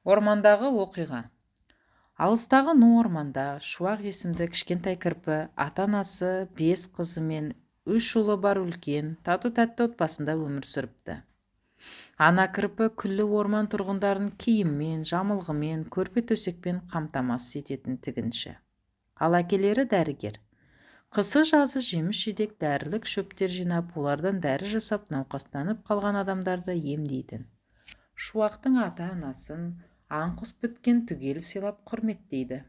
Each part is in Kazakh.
Ормандағы оқиға. Алыстағы ну орманда Шуақ есімді кішкентай кірпі ата-анасы 5 қызы мен 3 ұлы бар үлкен тату-тәтті отбасында өмір сүріпті. Ана кірпі күллі орман тұрғындарын киіммен, жамылғымен, көрпе-төсекпен қамтамасыз ететін тігінші. Ал әкелері дәрігер. Қысы-жазы жеміс-жидек, дәрілік шөптер жинап, олардан дәрі жасап, науқастанып қалған адамдарды емдейтін. Шуақтың ата-анасын аң-құс біткен түгел сыйлап құрметтейді.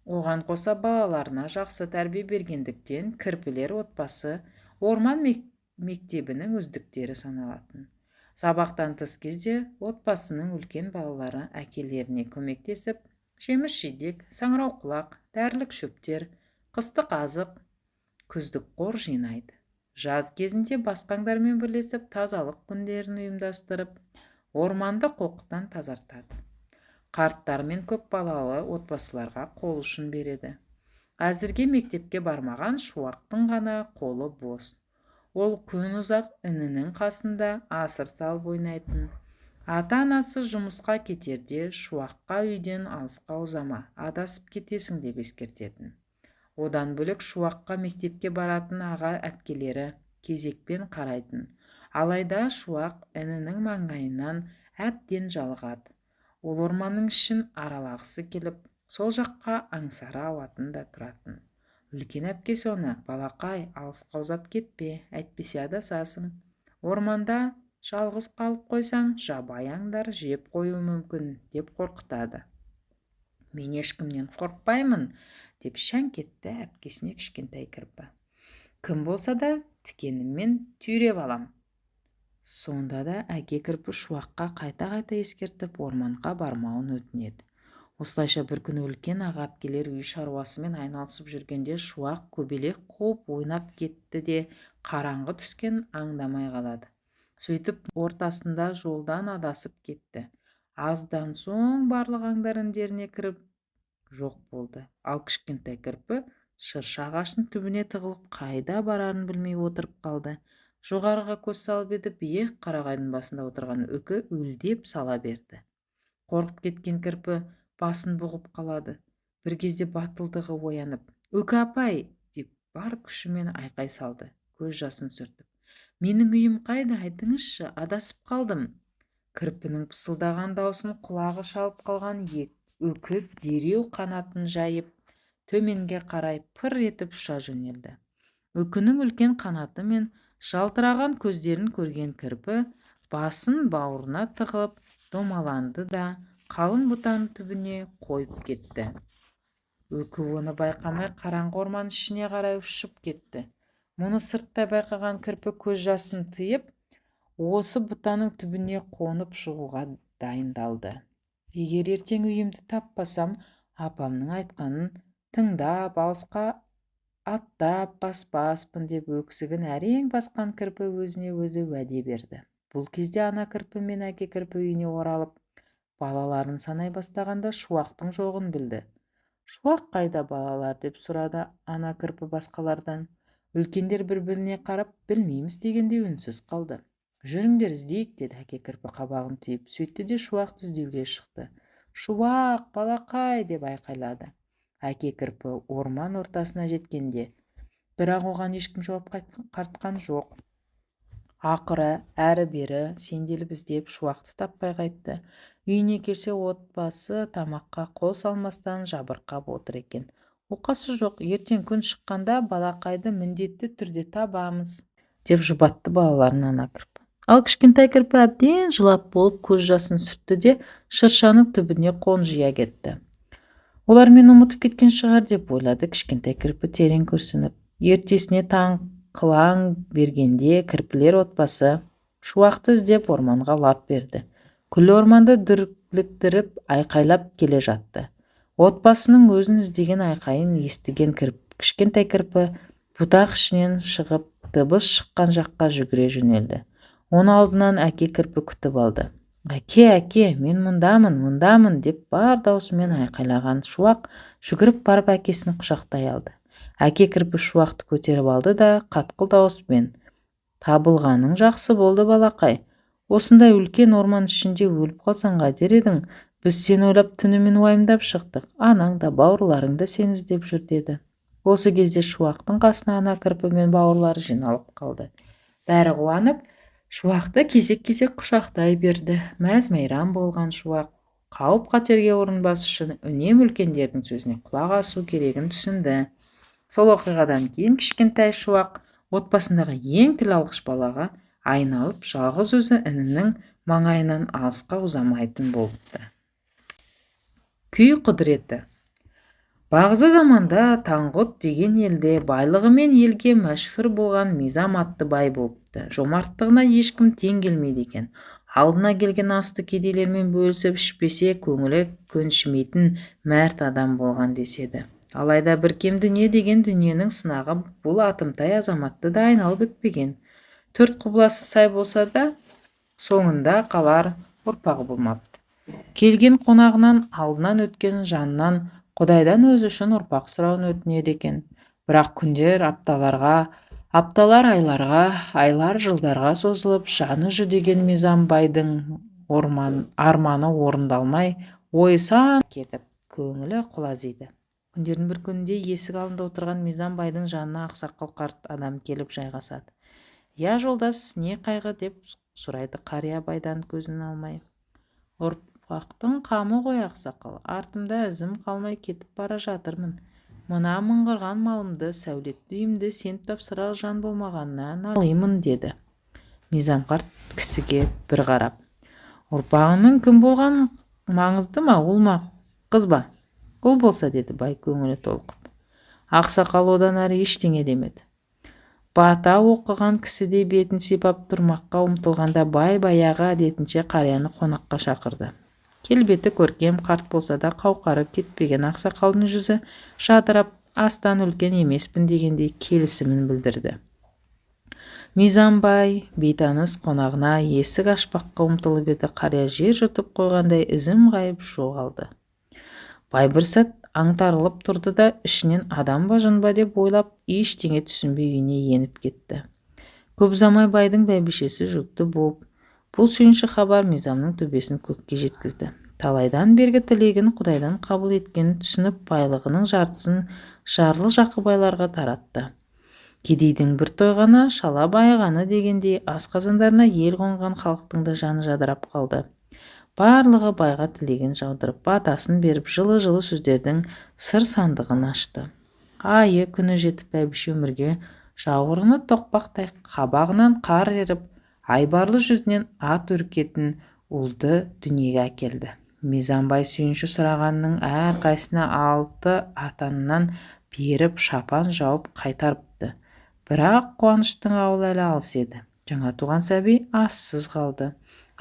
Оған қоса балаларына жақсы тәрбие бергендіктен кірпілер отбасы орман мектебінің үздіктері саналатын. Сабақтан тыс кезде отбасының үлкен балалары әкелеріне көмектесіп, жеміс-жидек, саңырауқұлақ, дәрілік шөптер, қыстық азық, күздік қор жинайды. Жаз кезінде басқаңдармен бірлесіп тазалық күндерін ұйымдастырып, орманды қоқыстан тазартады. Қарттар мен көп балалы отбасыларға қол ұшын береді. Әзірге мектепке бармаған Шуақтың ғана қолы бос. Ол күн ұзақ інінің қасында асыр салып ойнайтын. Ата-анасы жұмысқа кетерде Шуаққа үйден алысқа ұзама, адасып кетесің деп ескертетін. Одан бөлек Шуаққа мектепке баратын аға әпкелері кезекпен қарайтын. Алайда Шуақ інінің маңайынан әбден жалығады. Ол орманның ішін аралағысы келіп, сол жаққа аңсары ауатын да тұратын. Үлкен әпкесі оны: балақай, алысқа ұзап кетпе, әйтпесе адасасың. Орманда жалғыз қалып қойсаң, жабайы аңдар жеп қоюы мүмкін деп қорқытады. Мен ешкімнен қорықпаймын, деп шаңқ етті әпкесіне кішкентай кірпі. Кім болса да тікеніммен түйреп алам. Сонда да әке кірпі Шуаққа қайта-қайта ескертіп, орманға бармауын өтінеді. Осылайша бір күні үлкен аға әпкелер үй шаруасымен айналысып жүргенде Шуақ көбелек қуып ойнап кетті де қараңғы түскен аңдамай қалады. Сөйтіп ортасында жолдан адасып кетті. Аздан соң барлық аңдар індеріне кіріп жоқ болды. Ал кішкентай кірпі шырша ағашының түбіне тығылып қайда барарын білмей отырып қалды. Жоғарыға көз салып еді, биік қарағайдың басында отырған үкі үлдеп сала берді. Қорқып кеткен кірпі басын бұғып қалады. Бір кезде батылдығы оянып: «Үкі апай!» деп бар күшімен айқай салды, көз жасын сүртіп. «Менің үйім қайда, айтыңызшы, адасып қалдым!» Кірпінің пысылдаған даусын құлағы шалып қалған үкі дереу қанатын жайып, төменге қарай пыр етіп ұша жөнелді. Үкінің үлкен қанаты мен жалтыраған көздерін көрген кірпі басын бауырына тығып домаланды да қалың бұтаның түбіне қойып кетті. Үкі оны байқамай қараңғы орман ішіне қарай ұшып кетті. Мұны сырттай байқаған кірпі көз жасын тыйып, осы бұтаның түбіне қонып шығуға дайындалды. Егер ертең үйімді таппасам, апамның айтқанын тыңдап, алысқа аттап баспаспын деп өксігін әрең басқан кірпі өзіне өзі уәде берді. Бұл кезде ана кірпі мен әке кірпі үйіне оралып, балаларын санай бастағанда Шуақтың жоғын білді. «Шуақ қайда, балалар?» деп сұрады ана кірпі басқалардан. Үлкендер бір-біріне қарап, білмейміз дегенде үнсіз қалды. «Жүріңдер іздейік», деді әке кірпі қабағын түйіп. Сөйтті де Шуақты іздеуге шықты. «Шуақ, балақай!» деп айқайлады. Әке кірпі орман ортасына жеткенде, бірақ оған ешкім жауап қайтқан жоқ. Ақыры әрі-бері сенделіп іздеп Шуақты таппай қайтты. Үйіне келсе, отбасы тамаққа қол салмастан жабырқап отыр екен. «Оқасы жоқ, ертең күн шыққанда балақайды міндетті түрде табамыз», деп жұбатты балаларын ана кірпі. Ал кішкентай кірпі әбден жылап болып көз жасын сүртті де шыршаның түбіне қонжия кетті. «Олар мені ұмытып кеткен шығар», деп ойлады кішкентай кірпі терең күрсініп. Ертесіне таң қылаң бергенде кірпілер отбасы Шуақты іздеп орманға лап берді. Күллі орманды дүрліктіріп айқайлап келе жатты. Отбасының өзін іздеген айқайын естіген кішкентай кірпі бұтақ ішінен шығып, дыбыс шыққан жаққа жүгіре жөнелді. Оны алдынан әке кірпі күтіп алды. «Әке, мен мұндамын», деп бар даусымен айқайлаған Шуақ жүгіріп барып әкесін құшақтай алды. Әке кірпі Шуақты көтеріп алды да қатқыл дауыспен: «Табылғаның жақсы болды, балақай. Осындай үлкен орман ішінде өліп қалсаң қайтер едің? Біз сені ойлап түнімен уайымдап шықтық. Анаң да бауырларың да сені іздеп жүр деді. Осы кезде Шуақтың қасына ана кірпі мен бауырлары жиналып қалды. Бәрі қуанып, Шуақты кезек-кезек құшақтай берді. Мәз-мейрам болған Шуақ қауіп-қатерге ұрынбас үшін үнемі үлкендердің сөзіне құлақ асу керегін түсінді. Сол оқиғадан кейін кішкентай Шуақ отбасындағы ең тіл алғыш балаға айналып, жалғыз өзі інінің маңайынан алысқа ұзамайтын болыпты. Күй құдіреті. Бағзы заманда Таңғұт деген елде байлығымен елге мәшһүр болған Мизам атты бай болыпты. Жомарттығына ешкім тең келмейді екен. Алдына келген асты кедейлермен бөлісіп ішпесе көңілі көншімейтін мәрт адам болған деседі. Алайда бір кем дүние деген дүниенің сынағы бұл атымтай азаматты да айналып өтпеген. Төрт құбыласы сай болса да соңында қалар ұрпағы болмапты. Келген қонағынан алдынан өткен жаннан Құдайдан өзі үшін ұрпақ сұрауын өтінеді екен. Бірақ күндер апталар айларға, айлар жылдарға созылып, жаны жүдеген Мизам байдың арманы орындалмай, ойсан кетіп, көңілі құлазиды. Күндердің бір күнінде есік алдында отырған Мизам байдың жанына ақсақал қарт адам келіп жайғасады. «Я, жолдас, не қайғы?» деп сұрайды қария байдан көзін алмай. «Ұрпақтың қамы ғой ақсақал, артымда ізім қалмай кетіп бара жатырмын. Мына мыңғырған малымды, сәулетті үйімді сен тапсырар жан болмағаннан алаймын» деді. Мизам қарт кісіге бір қарап: «Ұрпағының кім болған маңызды ма, ұл ма, қыз ба?» «Ұл болса» деді бай көңілі толқып. Ақсақал одан әрі ештеңе демеді. Бата оқыған кісідей бетін сипап тұрмаққа ұмтылғанда бай баяғы әдетінше қарияны қонаққа шақырды. Келбеті көркем, қарт болса да қауқары кетпеген ақсақалдың жүзі жадырап, астан үлкен емеспін дегендей келісімін білдірді. Мизам бай бейтаныс қонағына есік ашпаққа ұмтылып еді, қария жер жұтып қойғандай ізім ғайып жоғалды. Бай бір сәт аңтарылып тұрды да ішінен адам ба жын ба деп ойлап, ештеңе түсінбей үйіне еніп кетті. Көп ұзамай байдың бәйбішесі жүкті болып, бұл сүйінші хабар Мизамның төбесін көкке жеткізді. Талайдан бергі тілегін Құдайдан қабыл еткенін түсініп, байлығының жартысын жарлы жақы байларға таратты. Кедейдің бір тойғаны, шала байығаны дегендей асқазандарына ел қонған халықтың да жаны жадырап қалды. Барлығы байға тілеген жаудырып, батасын беріп, жылы-жылы сөздердің сыр сандығын ашты. Айы күні жетіп бәйбіше өмірге жауырыны тоқпақтай қабағынан қар еріп, айбарлы жүзінен ат үркетін ұлды дүниеге әкелді. Мизам бай сүйінші сұрағанның әрқайсына 6 атанынан беріп, шапан жауып қайтарыпты. Бірақ қуаныштың ауылы әлі алыс еді. Жаңа туған сәби ассыз қалды.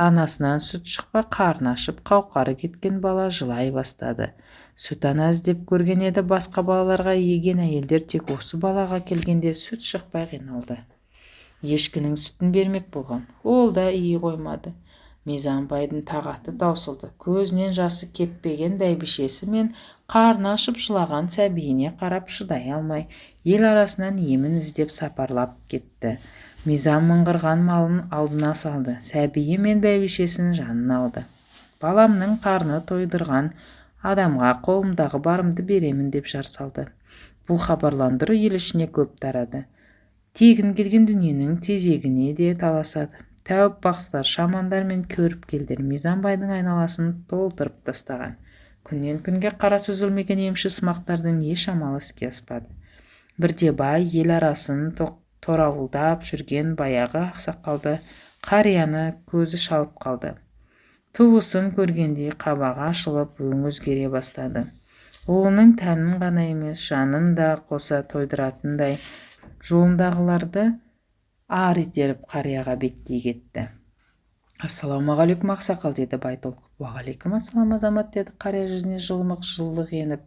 Анасынан сүт шықпай қарны ашып, қауқары кеткен бала жылай бастады. Сүт ана іздеп көрген еді басқа балаларға, еген әйелдер тек осы балаға келгенде сүт шықпай қиналды. Ешкінің сүтін бермек болған, ол да iyi қоймады. Мизам байдың тағаты таусылды. Көзінен жасы кеппеген бәйбішесі мен қарны ашып жылаған сәбиіне қарап шыдай алмай, ел арасынан емін іздеп сапарлап кетті. Мизам мыңғырған малын алдына салды, сәбиі мен бәйбішесінің жанын алды. «Баламның қарны тойдырған адамға қолымдағы барымды беремін» деп жар салды. Бұл хабарландыру ел ішіне көп тарады. Тегін келген дүниенің тезегіне де таласады. Тәуіп бақсылар, шамандар мен көріпкелдер Мизам байдың айналасын толтырып тастаған. Күннен күнге қарасы үзілмеген емші сымақтардың еш амалы іске аспады. Бірде бай ел арасын торауылдап жүрген баяғы ақсақалды қарияны көзі шалып қалды. Туысын көргендей қабағы ашылып, өңі өзгере бастады. Ұлының тәнін ғана емес, жанын да қоса тойдыратындай жолындағыларды ар итеріп қарияға беттей кетті. «Ассалаумағалейкум ақсақал» деді бай толқып. «Уағалейкум ассалам азамат» деді қария жүзіне жылылық еніп.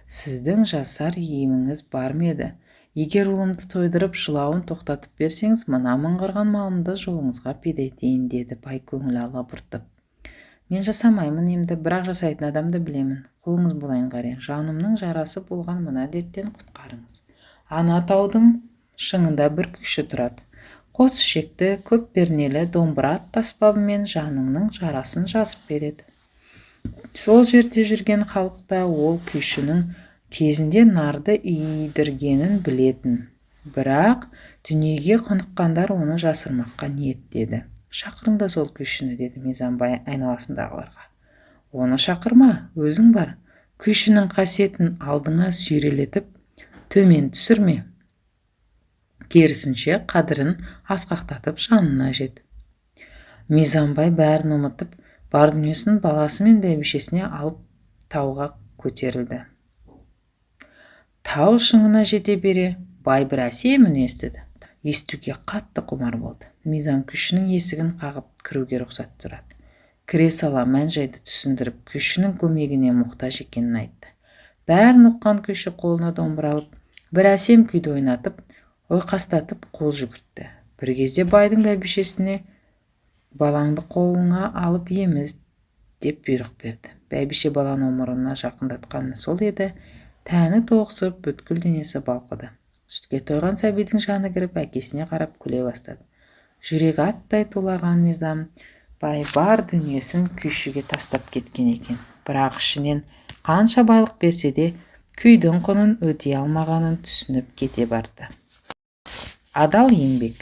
«Сіздің жасар еміңіз бар ма еді? Егер ұлымды тойдырып жылауын тоқтатып берсеңіз, мына мыңғырған малымды жолыңызға пида етейін» деді бай көңілі алабұртып. «Мен жасамаймын емді, бірақ жасайтын адамды білемін. Құлыңыз болайын қария, жанымның жарасы болған мына дерттен құтқарыңыз. Ана таудың шыңында бір күйші тұрады. Қос ішекті, көп пернелі домбыра ат таспабымен жаныңның жарасын жазып береді. Сол жерде жүрген халықта ол күйшінің кезінде нарды үйдіргенін білетін. Бірақ дүниеге қыныққандар оны жасырмаққа ниеттеді. Шақырыңда сол күйшіні, деді Мизамбай айналасындағыларға. Оны шақырма, өзің бар. Күйшінің қасиетін алдыңа сүйрелетіп төмен түсірме. Керісінше қадірін асқақтатып жанына жет. Мизамбай бәрін ұмытып, бар дүниесін баласы мен бәйбішесіне алып тауға көтерілді. Тау шыңына жете бере бай бір әсем үн естіді. Естуге қатты құмар болды. Мизам күйшінің есігін қағып кіруге рұқсат сұрады. Кіре сала мән-жайды түсіндіріп, күйшінің көмегіне мұқтаж екенін айтты. Бәрін ұққан күйші қолына домбыра алып, бір әсем күйді ойнатып, ойқастатып қол жүгіртті. Бір кезде байдың бәйбішесіне балаңды қолыңа алып еміз деп бұйрық берді. Бәйбіше баланы омырына жақындатқаны сол еді. Тәні тоғысып, бүткіл денесі балқыды. Сүтке тойған сәбидің жаны кіріп, әкесіне қарап күле бастады. Жүрегі аттай тулаған Мизам бай бар дүниесін күйшіге тастап кеткен екен. Бірақ ішінен қанша байлық берсе де күйдің құнын өтей алмағанын түсініп кете барды. Адал еңбек.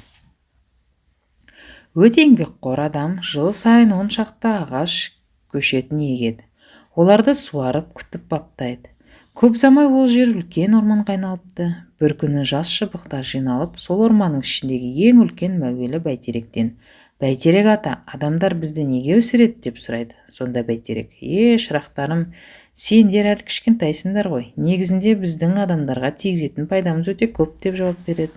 Өте еңбекқор адам жыл сайын 10 шақты ағаш көшетін егеді. Оларды суарып, күтіп баптайды. Көп замай ол жер үлкен орманға айналыпты. Бір күні жас шыбықтар жиналып, сол орманның ішіндегі ең үлкен мәуелі бәйтеректен: «Бәйтерек ата, адамдар бізді неге өсіреді?» деп сұрайды. Сонда бәйтерек: «Шырақтарым, сендер әлі кішкентайсыңдар ғой. Негізінде біздің адамдарға тигізетін пайдамыз өте көп» деп жауап береді.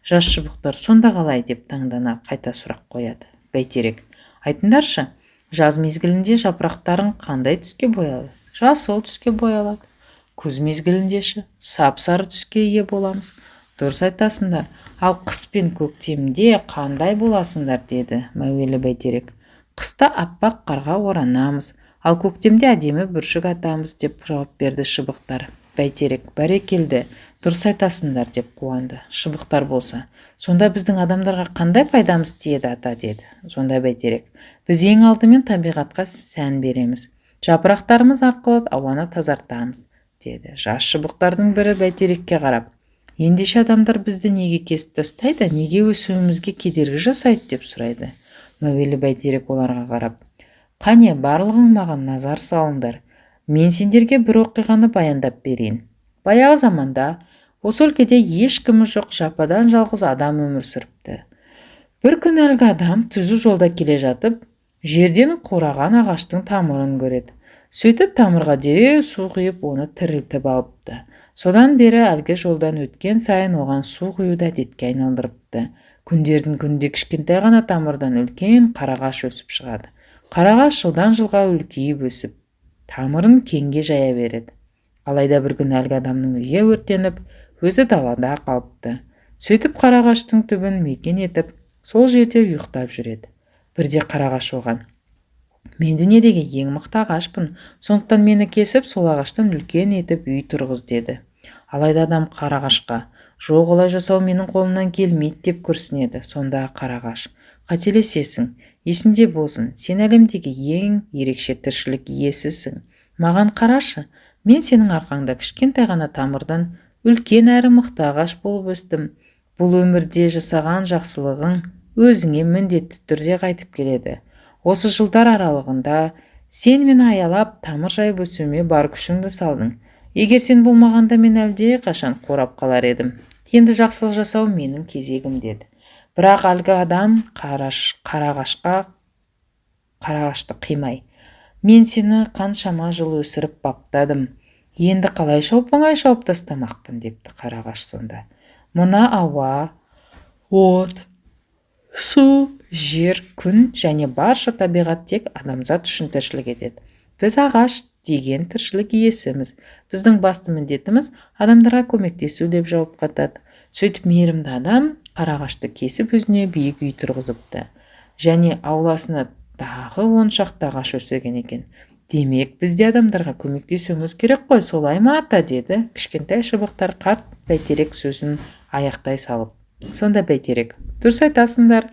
Жас шыбықтар: «Сонда қалай?» деп таңдана қайта сұрақ қояды. Бәйтерек: «Айтыңдаршы, жаз мезгілінде жапырақтарың қандай түске боялады?» «Жасыл түске боялады». «Күз мезгіліндеші?» «Сап-сары түске ие боламыз». «Дұрыс айтасыңдар. Ал қыс пен көктемде қандай боласыңдар?» деді мәуелі бәйтерек. «Қыста аппақ қарға оранамыз, ал көктемде әдемі бүршік атамыз» деп жауап берді шыбықтар. Бәйтерек: «Бәрекелді, дұрыс айтасыңдар» деп қуанды. Шыбықтар болса: «Сонда біздің адамдарға қандай пайдамыз тиеді ата?» деді. Сонда бәйтерек: «Біз ең алдымен табиғатқа сән береміз. Жапырақтарымыз арқылы ауаны тазартамыз» деді. Жас шыбықтардың бірі бәйтерекке қарап: «Ендеше адамдар бізді неге кесіп тастайды, неге өсуімізге кедергі жасайды?» деп сұрайды. Мәуелі бәйтерек оларға қарап: «Қане, барлығың маған назар салыңдар. Мен сендерге бір оқиғаны баяндап берейін. Баяғы заманда осы өлкеде ешкімі жоқ жападан жалғыз адам өмір сүріпті. Бір күн әлгі адам түзу жолда келе жатып, жерден қураған ағаштың тамырын көреді. Сөйтіп тамырға дереу су құйып, оны тірілтіп алыпты. Содан бері әлгі жолдан өткен сайын оған су құюды әдетке айналдырыпты. Күндердің күнде кішкентай ғана тамырдан үлкен қарағаш өсіп шығады. Қарағаш жылдан жылға үлкейіп өсіп, тамырын кеңге жая береді. Алайда бір күн әлгі адамның үйі өртеніп, өзі далада қалыпты. Сөйтіп қарағаштың түбін мекен етіп, сол жерде ұйықтап жүреді. Бірде қарағаш оған: «Мен дүниедегі ең мықты ағашпын, сондықтан мені кесіп, сол ағаштан үлкен етіп үй тұрғыз» деді. Алайда адам қарағашқа: «Жоқ, олай жасау менің қолымнан келмейді» деп күрсінеді. Сонда қарағаш: «Қателесесің, есінде болсын, сен әлемдегі ең ерекше тіршілік иесісің. Маған қарашы, мен сенің арқаңда кішкентай ғана тамырдан үлкен әрі мықты ағаш болып өстім. Бұл өмірде жасаған жақсылығың өзіңе міндетті түрде қайтып келеді. Осы жылдар аралығында сен мені аялап, тамыр жайып өсуіме бар күшіңді салдың. Егер сен болмағанда мен әлде қашан қурап қалар едім. Енді жақсылық жасау менің кезегім» деді. Бірақ әлгі адам қарағашты қимай: «Мен сені қаншама жыл өсіріп баптадым. Енді қалайша оп-оңай шауып тастамақпын» депті қарағаш. Сонда: «Мына ауа, от, су, жер, күн және барша табиғат тек адамзат үшін тіршілік етеді. Біз ағаш деген тіршілік иесіміз. Біздің басты міндетіміз адамдарға көмектесу» деп жауап қатады. Сөйтіп мейірімді адам қарағашты кесіп өзіне биік үй тұрғызыпты. Және ауласына тағы 10 шақты ағаш өсірген екен. «Демек, бізде адамдарға көмектесуіміз керек қой, солай ма ата?» деді кішкентай шыбықтар қарт бәйтерек сөзін аяқтай салып. Сонда бәйтерек: «Дұрыс айтасыңдар.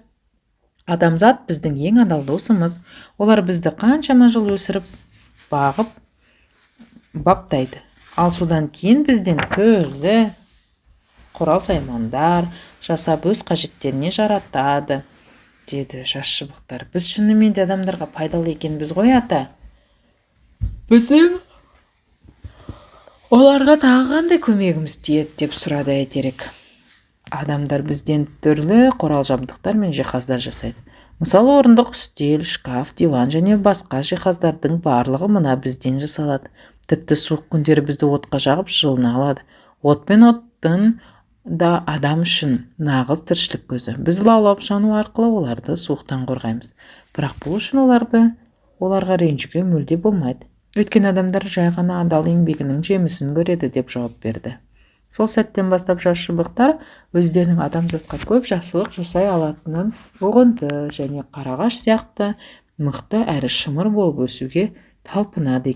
Адамзат біздің ең адал досымыз. Олар бізді қаншама жыл өсіріп бағып баптайды. Ал содан кейін бізден түрлі құрал саймандар жасап өз қажеттеріне жаратады, деді жас шыбықтар. Біз шынымен де адамдарға пайдалы екенбіз ғой, ата. Біздің оларға тағы қандай көмегіміз тиеді, деп сұрады бәйтерек. Адамдар бізден түрлі құрал жабдықтар мен жиһаздар жасайды. Мысалы, орындық, үстел, шкаф, диван және басқа жиһаздардың барлығы мына бізден жасалады. Тіпті суық күндері бізді отқа жағып жылына алады. От пен оттың да адам үшін нағыз тіршілік көзі. Біз лаулап жану арқылы оларды суықтан қорғаймыз. Бірақ бұл үшін оларға ренжуге мүлде болмайды. Өйткені адамдар жай ғана адал еңбегінің жемісін көреді, деп жауап берді. Сол сәттен бастап жас шыбықтар өздерінің адамзатқа көп жақсылық жасай алатынын ұғынды және қарағаш сияқты мықты әрі шымыр болып өсуге талпынады.